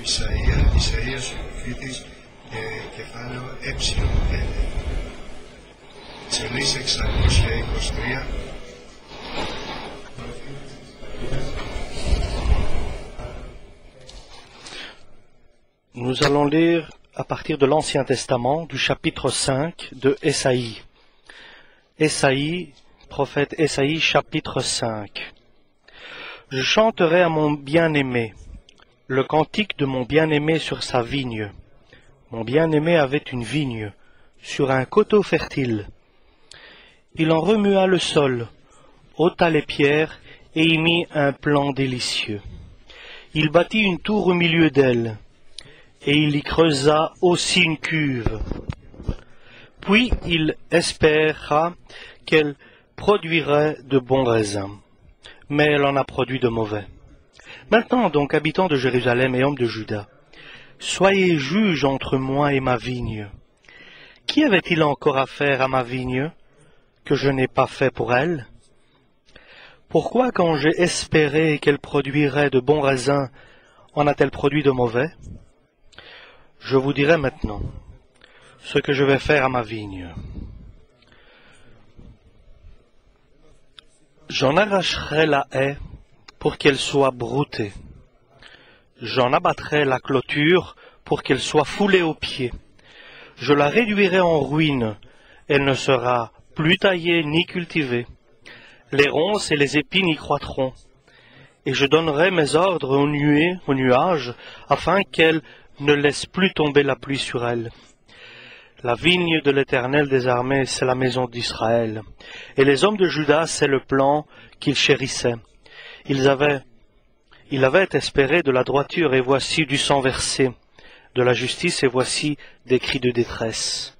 Ισαΐας ο προφήτης, κεφάλαιο ε5, σελίδα 623. Nous allons lire à partir de l'Ancien Testament, du chapitre 5 de Ésaïe. Ésaïe, prophète Ésaïe, chapitre 5. Je chanterai à mon bien-aimé le cantique de mon bien-aimé sur sa vigne. Mon bien-aimé avait une vigne sur un coteau fertile. Il en remua le sol, ôta les pierres et y mit un plan délicieux. Il bâtit une tour au milieu d'elle, et il y creusa aussi une cuve. Puis il espéra qu'elle produirait de bons raisins, mais elle en a produit de mauvais. Maintenant donc, habitants de Jérusalem et hommes de Juda, soyez juges entre moi et ma vigne. Qui avait-il encore à faire à ma vigne que je n'ai pas fait pour elle? Pourquoi, quand j'ai espéré qu'elle produirait de bons raisins, en a-t-elle produit de mauvais? Je vous dirai maintenant ce que je vais faire à ma vigne. J'en arracherai la haie pour qu'elle soit broutée. J'en abattrai la clôture pour qu'elle soit foulée aux pieds. Je la réduirai en ruine. Elle ne sera plus taillée ni cultivée. Les ronces et les épines y croîtront. Et je donnerai mes ordres aux nuages, afin qu'elle ne laisse plus tomber la pluie sur elle. La vigne de l'Éternel des armées, c'est la maison d'Israël. Et les hommes de Juda, c'est le plan qu'ils chérissaient. Il avait espéré de la droiture, et voici du sang versé, de la justice, et voici des cris de détresse.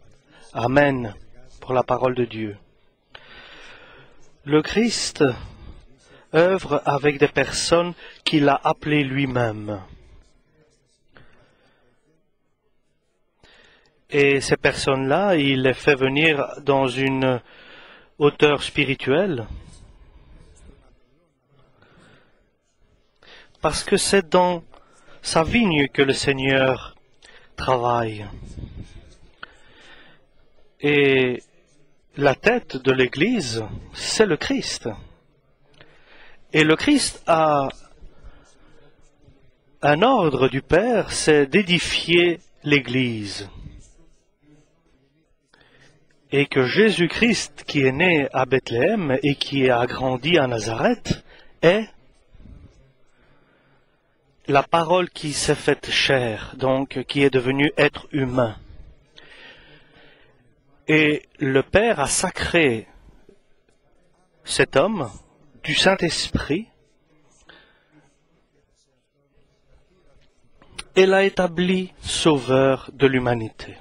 Amen, pour la parole de Dieu. Le Christ œuvre avec des personnes qu'il a appelées lui-même. Et ces personnes-là, il les fait venir dans une hauteur spirituelle, parce que c'est dans sa vigne que le Seigneur travaille. Et la tête de l'Église, c'est le Christ. Et le Christ a un ordre du Père, c'est d'édifier l'Église. Et que Jésus-Christ, qui est né à Bethléem et qui a grandi à Nazareth, est la parole qui s'est faite chair, donc qui est devenu être humain. Et le Père a sacré cet homme du Saint-Esprit et l'a établi sauveur de l'humanité.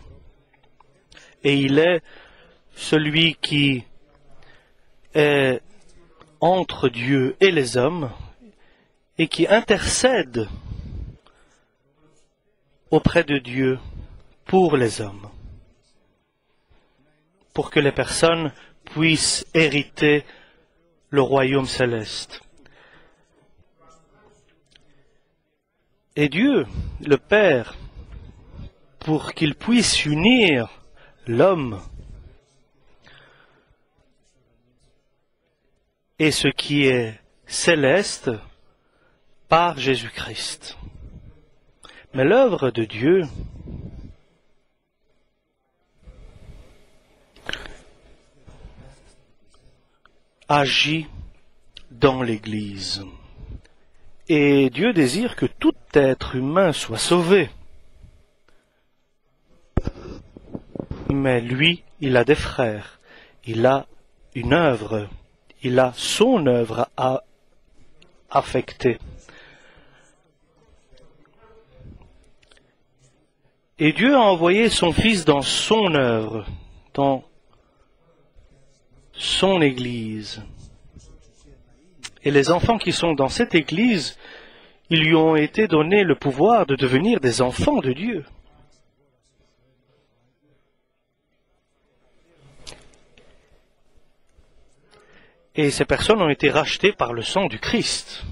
Et il est celui qui est entre Dieu et les hommes et qui intercède auprès de Dieu pour les hommes, pour que les personnes puissent hériter le royaume céleste. Et Dieu, le Père, pour qu'il puisse unir l'homme et ce qui est céleste par Jésus-Christ. Mais l'œuvre de Dieu agit dans l'Église. Et Dieu désire que tout être humain soit sauvé. Mais lui, il a des frères, il a une œuvre, il a son œuvre à affecter. Et Dieu a envoyé son Fils dans son œuvre, dans son Église. Et les enfants qui sont dans cette Église, ils lui ont été donné le pouvoir de devenir des enfants de Dieu. Et ces personnes ont été rachetées par le sang du Christ.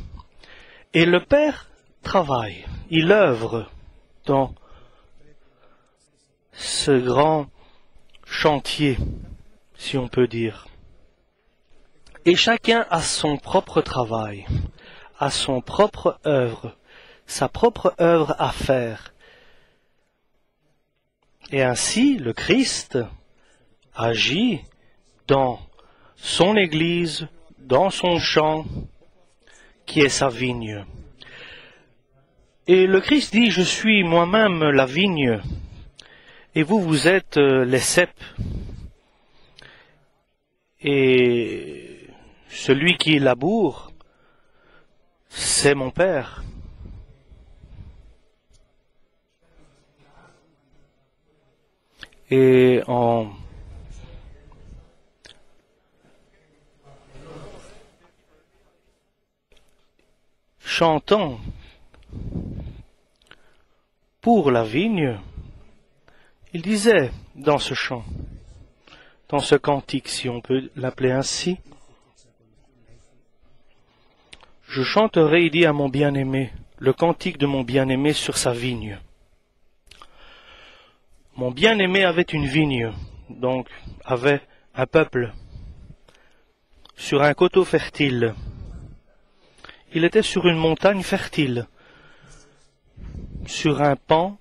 Et le Père travaille, il œuvre dans ce grand chantier, si on peut dire. Et chacun a son propre travail, a son propre œuvre, sa propre œuvre à faire. Et ainsi, le Christ agit dans son Église, dans son champ, qui est sa vigne. Et le Christ dit, je suis moi-même la vigne, et vous, vous êtes les ceps. Et celui qui laboure, c'est mon Père. Et en chantant pour la vigne, il disait dans ce chant, dans ce cantique, si on peut l'appeler ainsi, « Je chanterai, il dit, à mon bien-aimé, le cantique de mon bien-aimé sur sa vigne. » Mon bien-aimé avait une vigne, donc avait un peuple, sur un coteau fertile. Il était sur une montagne fertile, sur un pan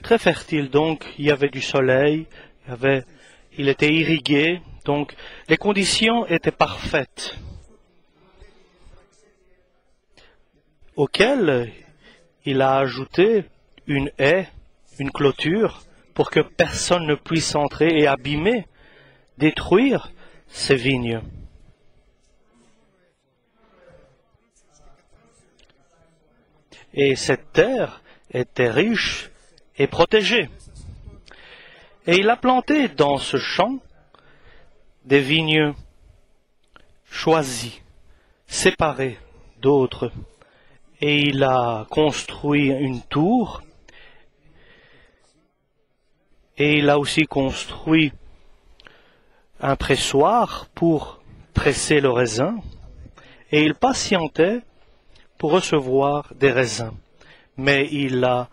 très fertile, donc il y avait du soleil, il était irrigué, donc les conditions étaient parfaites, auxquelles il a ajouté une haie, une clôture, pour que personne ne puisse entrer et abîmer, détruire ces vignes. Et cette terre était riche et protégée. Et il a planté dans ce champ des vignes choisies, séparées d'autres. Et il a construit une tour. Et il a aussi construit un pressoir pour presser le raisin. Et il patientait pour recevoir des raisins. Mais il n'a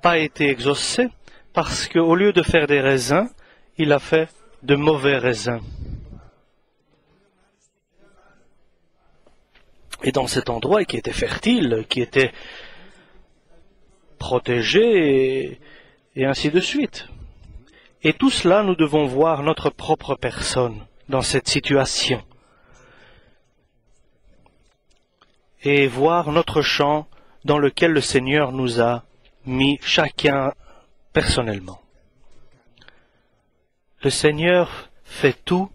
pas été exaucé parce qu'au lieu de faire des raisins, il a fait de mauvais raisins. Et dans cet endroit qui était fertile, qui était protégé, et ainsi de suite. Et tout cela, nous devons voir notre propre personne dans cette situation. Et voir notre champ dans lequel le Seigneur nous a mis chacun personnellement. Le Seigneur fait tout,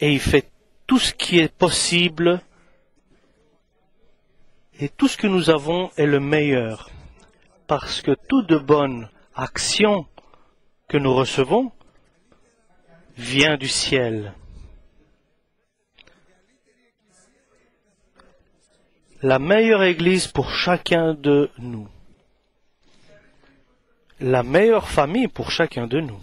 et il fait tout ce qui est possible, et tout ce que nous avons est le meilleur. Parce que toute bonne action que nous recevons vient du ciel. La meilleure église pour chacun de nous. La meilleure famille pour chacun de nous.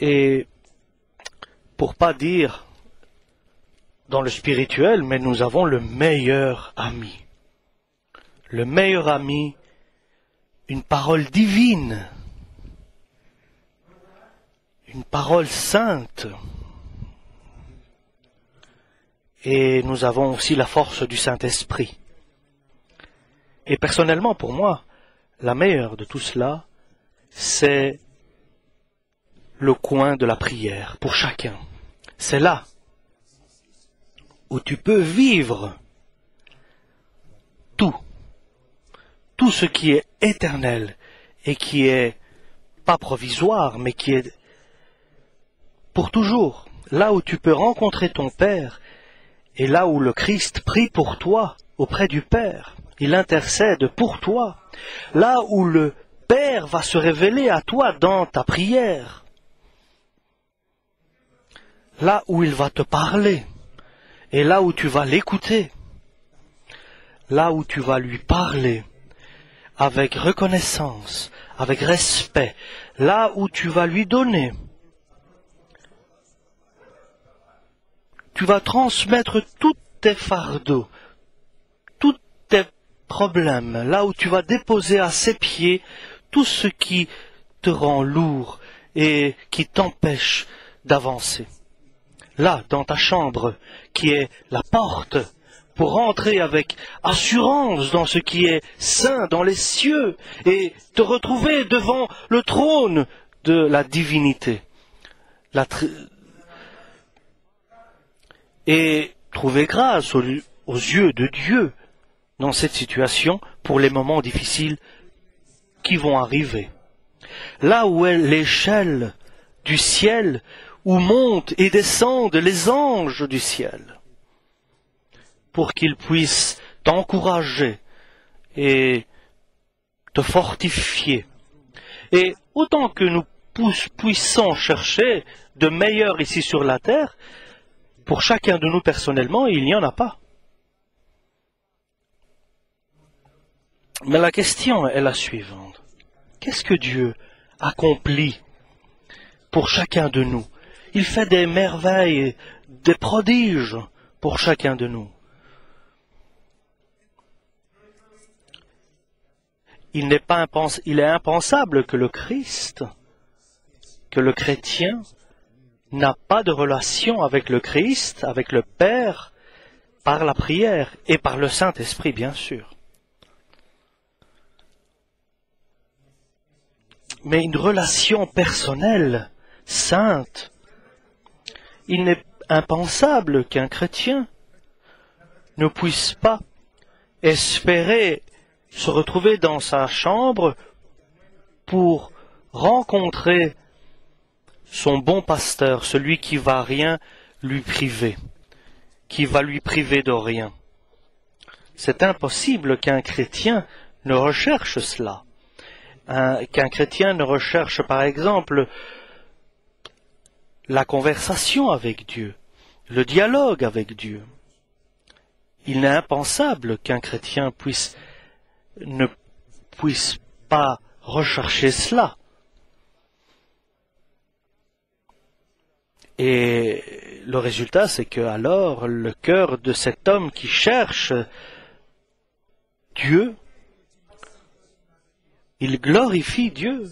Et pour pas dire dans le spirituel, mais nous avons le meilleur ami. Le meilleur ami, une parole divine, une parole sainte. Et nous avons aussi la force du Saint-Esprit. Et personnellement, pour moi, la meilleure de tout cela, c'est le coin de la prière pour chacun. C'est là où tu peux vivre tout ce qui est éternel et qui est pas provisoire, mais qui est pour toujours. Là où tu peux rencontrer ton Père et là où le Christ prie pour toi auprès du Père, il intercède pour toi. Là où le Père va se révéler à toi dans ta prière. Là où il va te parler. Et là où tu vas l'écouter, là où tu vas lui parler, avec reconnaissance, avec respect, là où tu vas lui donner tu vas transmettre tous tes fardeaux, tous tes problèmes, là où tu vas déposer à ses pieds tout ce qui te rend lourd et qui t'empêche d'avancer. Là, dans ta chambre, qui est la porte pour entrer avec assurance dans ce qui est saint, dans les cieux, et te retrouver devant le trône de la divinité. Et trouver grâce aux yeux de Dieu dans cette situation pour les moments difficiles qui vont arriver. Là où est l'échelle du ciel, où montent et descendent les anges du ciel, pour qu'ils puissent t'encourager et te fortifier. Et autant que nous puissons chercher de meilleur ici sur la terre, pour chacun de nous personnellement, il n'y en a pas. Mais la question est la suivante. Qu'est-ce que Dieu accomplit pour chacun de nous? Il fait des merveilles, des prodiges pour chacun de nous. Il est impensable que le Christ, que le chrétien, n'a pas de relation avec le Christ, avec le Père, par la prière et par le Saint-Esprit, bien sûr. Mais une relation personnelle, sainte, il n'est impensable qu'un chrétien ne puisse pas espérer se retrouver dans sa chambre pour rencontrer son bon pasteur, celui qui va rien lui priver, qui va lui priver de rien. C'est impossible qu'un chrétien ne recherche cela. Qu'un chrétien ne recherche par exemple la conversation avec Dieu, le dialogue avec Dieu. Il est impensable qu'un chrétien ne puisse pas rechercher cela. Et le résultat, c'est que alors le cœur de cet homme qui cherche Dieu, il glorifie Dieu.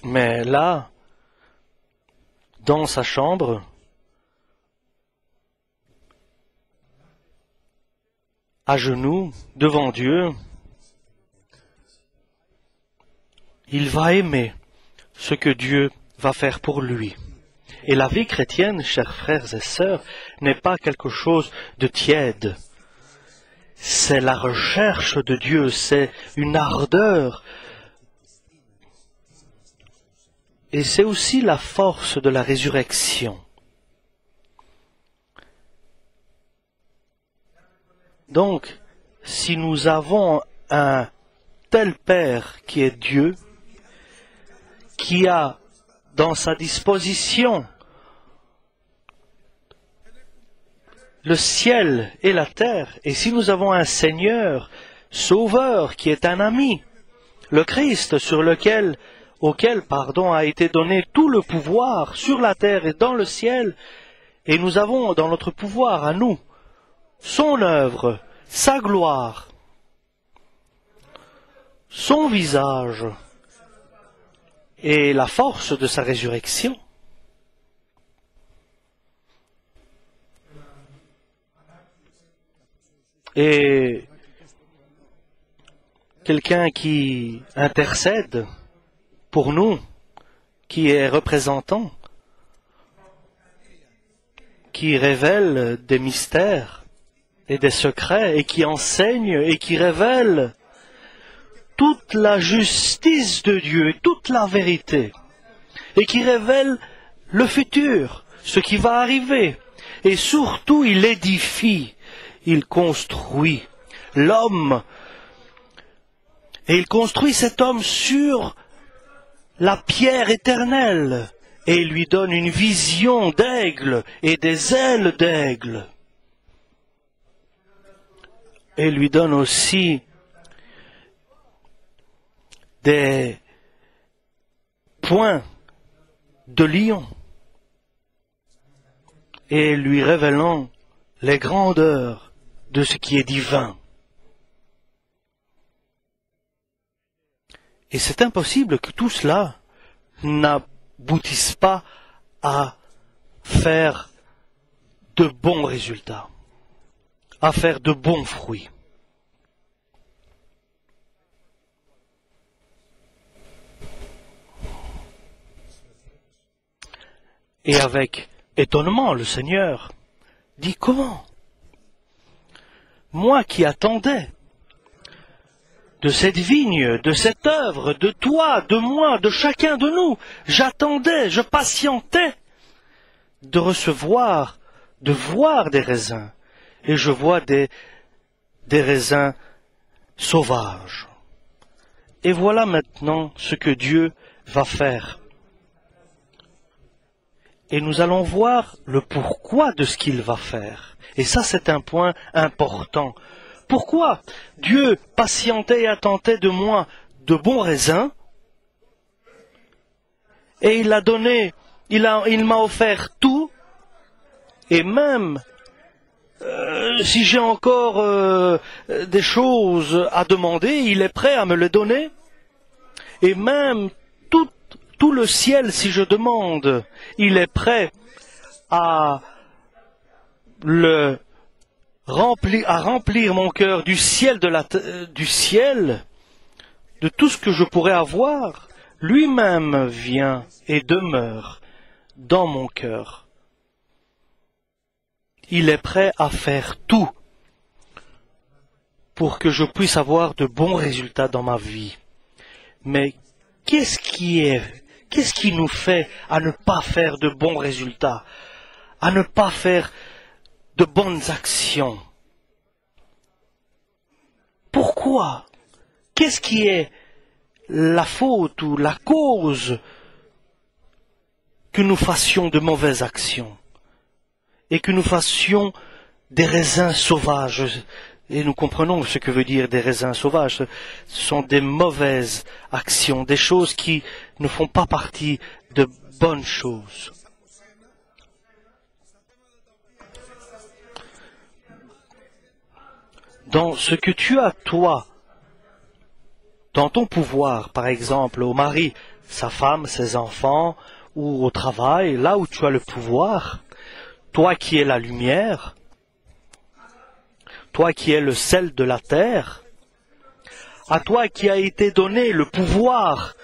Mais là, dans sa chambre, à genoux, devant Dieu, il va aimer ce que Dieu va faire pour lui. Et la vie chrétienne, chers frères et sœurs, n'est pas quelque chose de tiède. C'est la recherche de Dieu, c'est une ardeur. Et c'est aussi la force de la résurrection. Donc, si nous avons un tel Père qui est Dieu, qui a dans sa disposition le ciel et la terre, et si nous avons un Seigneur, Sauveur, qui est un ami, le Christ auquel a été donné tout le pouvoir sur la terre et dans le ciel, et nous avons dans notre pouvoir à nous son œuvre, sa gloire, son visage et la force de sa résurrection. Et quelqu'un qui intercède pour nous, qui est représentant, qui révèle des mystères et des secrets, et qui enseigne et qui révèle toute la justice de Dieu et toute la vérité, et qui révèle le futur, ce qui va arriver, et surtout il édifie, il construit l'homme, et il construit cet homme sur la pierre éternelle, et il lui donne une vision d'aigle et des ailes d'aigle. Et il lui donne aussi des poings de lion. et lui révélant les grandeurs de ce qui est divin. Et c'est impossible que tout cela n'aboutisse pas à faire de bons résultats, à faire de bons fruits. Et avec étonnement, le Seigneur dit: comment? Moi qui attendais de cette vigne, de cette œuvre, de toi, de moi, de chacun de nous, j'attendais, je patientais de recevoir, de voir des raisins. Et je vois des raisins sauvages. Et voilà maintenant ce que Dieu va faire. Et nous allons voir le pourquoi de ce qu'il va faire. Et ça, c'est un point important. Pourquoi Dieu patientait et attendait de moi de bons raisins, et il a donné, il m'a offert tout, et même si j'ai encore des choses à demander, il est prêt à me les donner, et même tout le ciel, si je demande, il est prêt à remplir mon cœur du ciel, du ciel, de tout ce que je pourrais avoir. Lui-même vient et demeure dans mon cœur. Il est prêt à faire tout pour que je puisse avoir de bons résultats dans ma vie. Mais qu'est-ce qui nous fait à ne pas faire de bons résultats, à ne pas faire de bonnes actions? Pourquoi? Qu'est-ce qui est la faute ou la cause que nous fassions de mauvaises actions et que nous fassions des raisins sauvages? Et nous comprenons ce que veut dire des raisins sauvages. Ce sont des mauvaises actions, des choses qui ne font pas partie de bonnes choses. Dans ce que tu as, toi, dans ton pouvoir, par exemple, au mari, sa femme, ses enfants, ou au travail, là où tu as le pouvoir, toi qui es la lumière, toi qui es le sel de la terre, à toi qui a été donné le pouvoir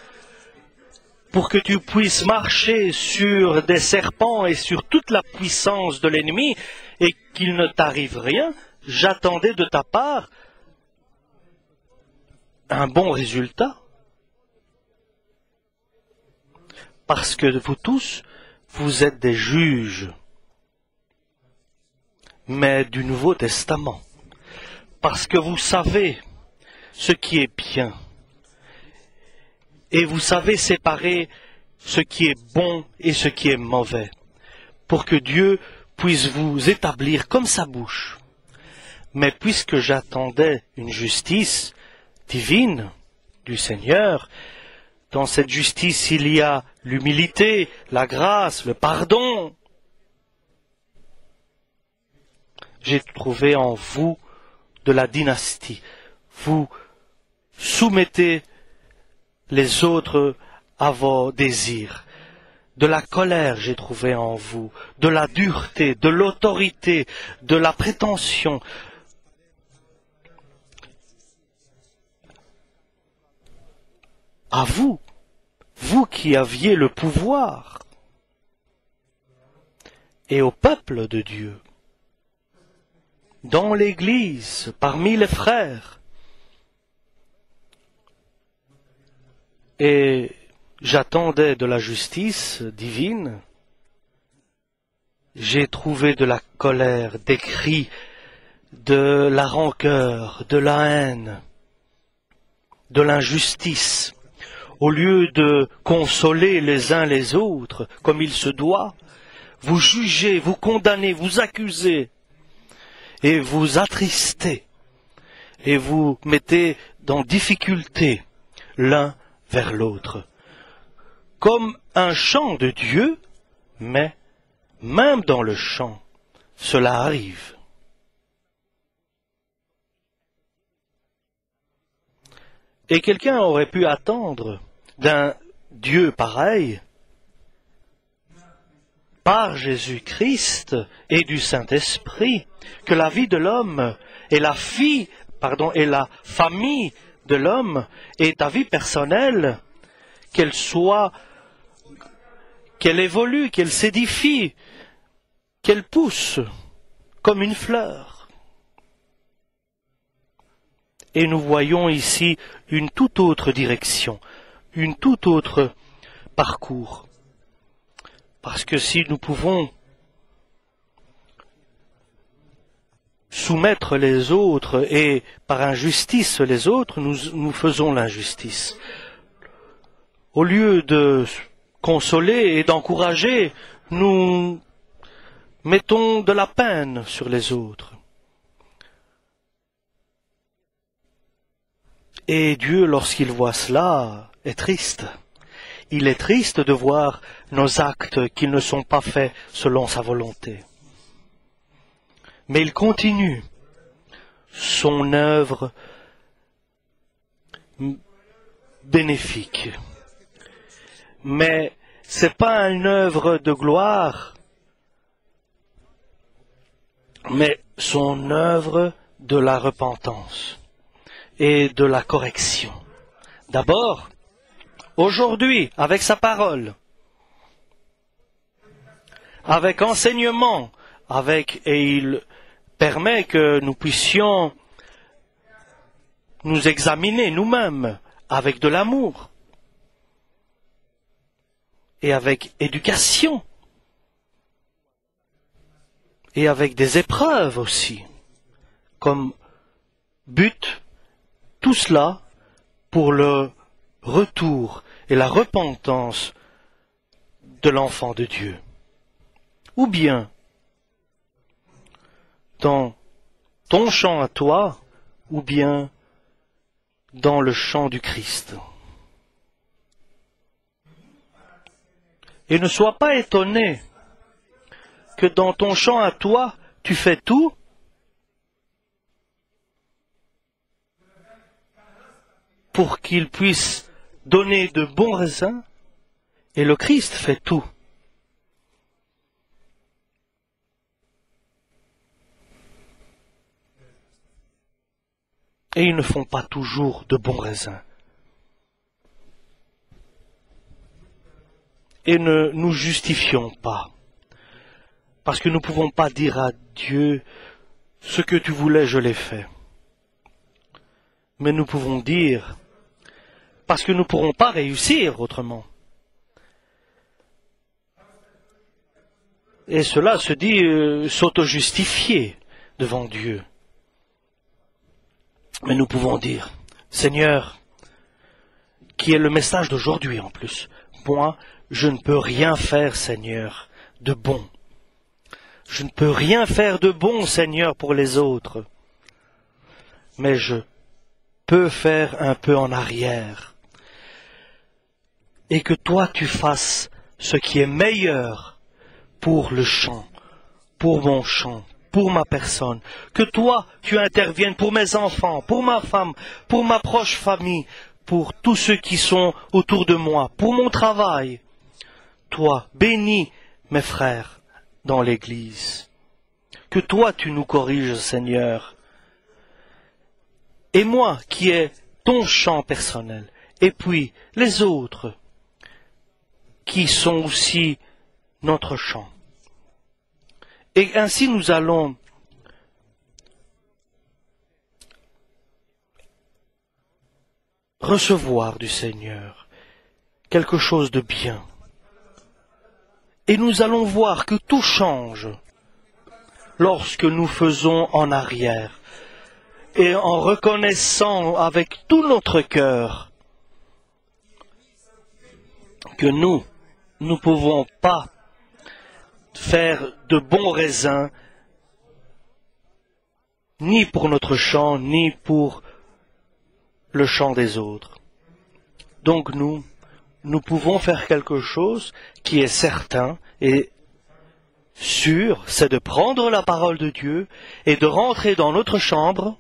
pour que tu puisses marcher sur des serpents et sur toute la puissance de l'ennemi et qu'il ne t'arrive rien, j'attendais de ta part un bon résultat. Parce que vous tous, vous êtes des juges, mais du Nouveau Testament. Parce que vous savez ce qui est bien. Et vous savez séparer ce qui est bon et ce qui est mauvais. Pour que Dieu puisse vous établir comme sa bouche. Mais puisque j'attendais une justice divine du Seigneur, dans cette justice il y a l'humilité, la grâce, le pardon. J'ai trouvé en vous de la dynastie. Vous soumettez les autres à vos désirs. De la colère j'ai trouvé en vous, de la dureté, de l'autorité, de la prétention. À vous, vous qui aviez le pouvoir, et au peuple de Dieu, dans l'Église, parmi les frères. Et j'attendais de la justice divine. J'ai trouvé de la colère, des cris, de la rancœur, de la haine, de l'injustice. Au lieu de consoler les uns les autres comme il se doit, vous jugez, vous condamnez, vous accusez, et vous attristez, et vous mettez dans difficulté l'un vers l'autre, comme un chant de Dieu, mais même dans le champ, cela arrive. Et quelqu'un aurait pu attendre d'un Dieu pareil, par Jésus-Christ et du Saint-Esprit, que la vie de l'homme et la famille de l'homme et ta vie personnelle, qu'elle évolue, qu'elle s'édifie, qu'elle pousse comme une fleur. Et nous voyons ici une toute autre direction, une toute autre parcours. Parce que si nous pouvons soumettre les autres et par injustice les autres, nous faisons l'injustice. Au lieu de consoler et d'encourager, nous mettons de la peine sur les autres. Et Dieu, lorsqu'il voit cela, est triste. Il est triste de voir nos actes qui ne sont pas faits selon sa volonté. Mais il continue son œuvre bénéfique. Mais ce n'est pas une œuvre de gloire, mais son œuvre de la repentance et de la correction. D'abord, aujourd'hui, avec sa parole, avec enseignement, et il permet que nous puissions nous examiner nous-mêmes avec de l'amour et avec éducation et avec des épreuves aussi, comme but, tout cela pour le retour et la repentance de l'enfant de Dieu. Ou bien, dans ton champ à toi, ou bien dans le champ du Christ. Et ne sois pas étonné que dans ton champ à toi, tu fais tout pour qu'il puisse donner de bons raisins, et le Christ fait tout. Et ils ne font pas toujours de bons raisins. Et ne nous justifions pas. Parce que nous ne pouvons pas dire à Dieu, ce que tu voulais, je l'ai fait. Mais nous pouvons dire, parce que nous ne pourrons pas réussir autrement. Et cela se dit s'auto-justifier devant Dieu. Mais nous pouvons dire, Seigneur, qui est le message d'aujourd'hui en plus, moi, je ne peux rien faire, Seigneur, de bon. Je ne peux rien faire de bon, Seigneur, pour les autres. Mais je peux faire un peu en arrière. Et que toi, tu fasses ce qui est meilleur pour le champ, pour mon champ, pour ma personne, que toi, tu interviennes pour mes enfants, pour ma femme, pour ma proche famille, pour tous ceux qui sont autour de moi, pour mon travail. Toi, bénis mes frères dans l'Église. Que toi, tu nous corriges, Seigneur. Et moi, qui ai ton champ personnel, et puis les autres, qui sont aussi notre champ. Et ainsi nous allons recevoir du Seigneur quelque chose de bien. Et nous allons voir que tout change lorsque nous faisons en arrière et en reconnaissant avec tout notre cœur que nous ne pouvons pas faire de bons raisins, ni pour notre champ, ni pour le champ des autres. Donc nous pouvons faire quelque chose qui est certain et sûr, c'est de prendre la parole de Dieu et de rentrer dans notre chambre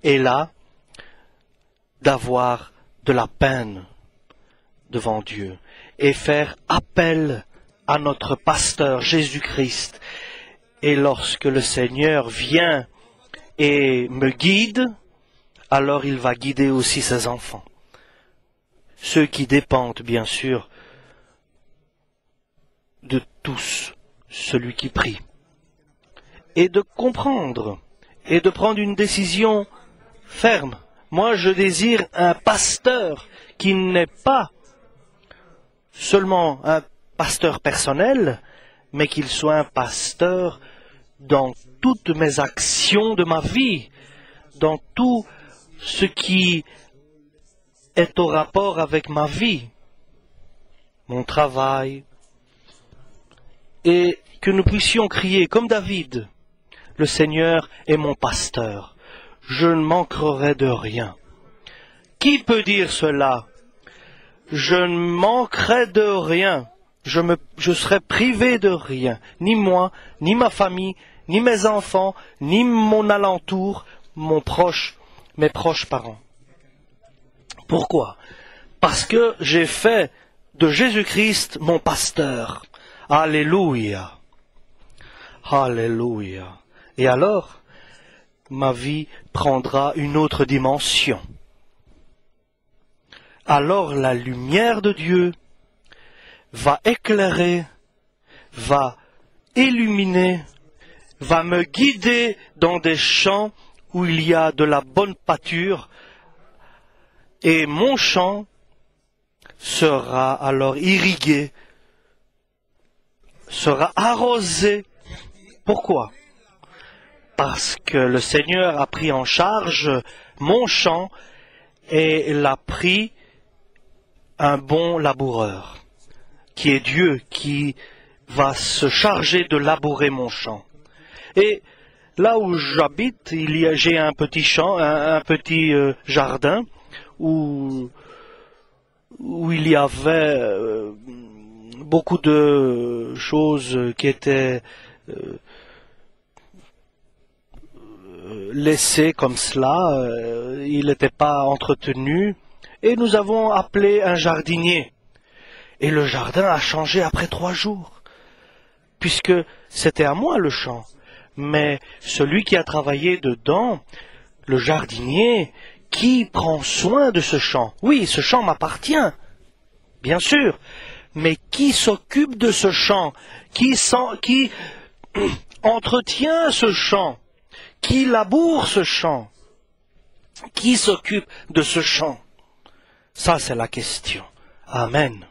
et là, d'avoir de la peine devant Dieu et faire appel à notre pasteur Jésus-Christ. Et lorsque le Seigneur vient et me guide, alors il va guider aussi ses enfants. Ceux qui dépendent, bien sûr, de tous, celui qui prie. Et de comprendre, et de prendre une décision ferme. Moi, je désire un pasteur qui n'est pas seulement un pasteur personnel, mais qu'il soit un pasteur dans toutes mes actions de ma vie, dans tout ce qui est au rapport avec ma vie, mon travail, et que nous puissions crier comme David, le Seigneur est mon pasteur, je ne manquerai de rien. Qui peut dire cela? Je ne manquerai de rien. Je serai privé de rien. Ni moi, ni ma famille, ni mes enfants, ni mon alentour, mes proches parents. Pourquoi? Parce que j'ai fait de Jésus-Christ mon pasteur. Alléluia. Alléluia. Et alors, ma vie prendra une autre dimension. Alors la lumière de Dieu va éclairer, va illuminer, va me guider dans des champs où il y a de la bonne pâture, et mon champ sera alors irrigué, sera arrosé. Pourquoi? Parce que le Seigneur a pris en charge mon champ et l'a pris un bon laboureur, qui est Dieu, qui va se charger de labourer mon champ. Et là où j'habite, j'ai un petit champ, un petit jardin où il y avait beaucoup de choses qui étaient laissées comme cela. Il n'était pas entretenu. Et nous avons appelé un jardinier. Et le jardin a changé après 3 jours, puisque c'était à moi le champ. Mais celui qui a travaillé dedans, le jardinier, qui prend soin de ce champ? Oui, ce champ m'appartient, bien sûr. Mais qui s'occupe de ce champ? Qui entretient ce champ? Qui laboure ce champ? Qui s'occupe de ce champ? Ça, c'est la question. Amen.